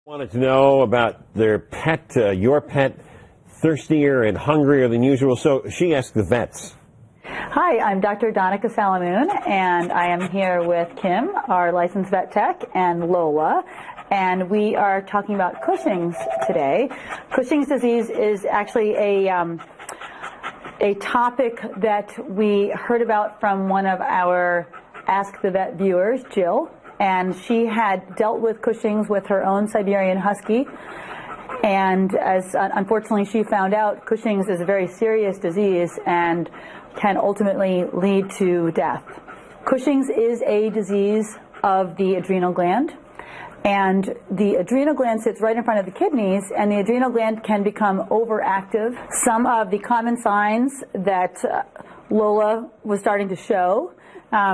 Wanted to know about their pet, your pet, thirstier and hungrier than usual, so she asked the vets. Hi, I'm Dr. Donica Salamoon, and I am here with Kim, our licensed vet tech, and Lola, and we are talking about Cushing's today. Cushing's disease is actually a topic that we heard about from one of our Ask the Vet viewers, Jill, and she had dealt with Cushing's with her own Siberian Husky, and as unfortunately she found out, Cushing's is a very serious disease and can ultimately lead to death. Cushing's is a disease of the adrenal gland, and the adrenal gland sits right in front of the kidneys, and the adrenal gland can become overactive. Some of the common signs that Lola was starting to show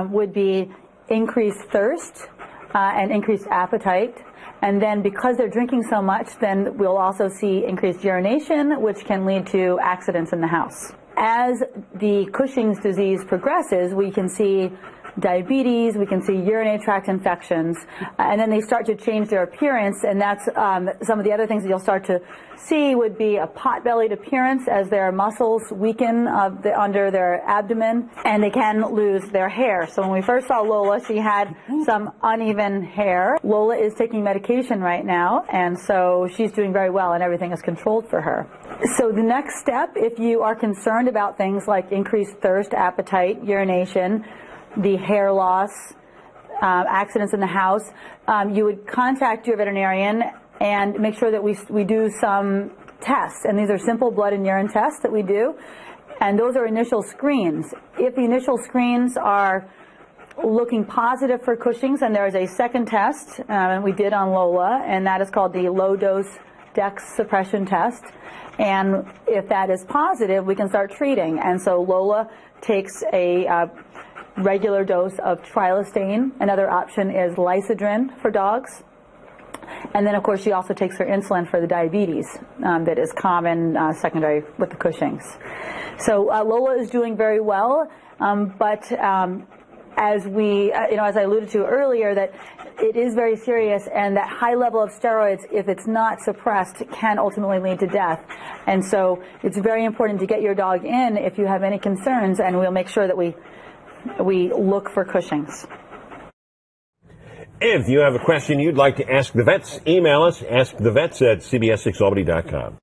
would be increased thirst and increased appetite. And then because they're drinking so much, then we'll also see increased urination, which can lead to accidents in the house. As the Cushing's disease progresses, we can see diabetes, we can see urinary tract infections, and then they start to change their appearance, and that's some of the other things that you'll start to see would be a pot-bellied appearance as their muscles weaken under their abdomen, and they can lose their hair. So when we first saw Lola, she had some uneven hair. Lola is taking medication right now, and so she's doing very well, and everything is controlled for her. So the next step, if you are concerned about things like increased thirst, appetite, urination, the hair loss, accidents in the house, you would contact your veterinarian and make sure that we do some tests. And these are simple blood and urine tests that we do. And those are initial screens. If the initial screens are looking positive for Cushing's, then there is a second test we did on Lola, and that is called the low-dose dex suppression test. And if that is positive, we can start treating. And so Lola takes a regular dose of trilostane. Another option is Lysadrin for dogs. And then, of course, she also takes her insulin for the diabetes that is common secondary with the Cushing's. So Lola is doing very well, but as I alluded to earlier, that it is very serious, and that high level of steroids, if it's not suppressed, can ultimately lead to death. And so it's very important to get your dog in if you have any concerns, and we'll make sure that we look for Cushing's. If you have a question you'd like to ask the vets, email us, askthevets@cbs6albany.com.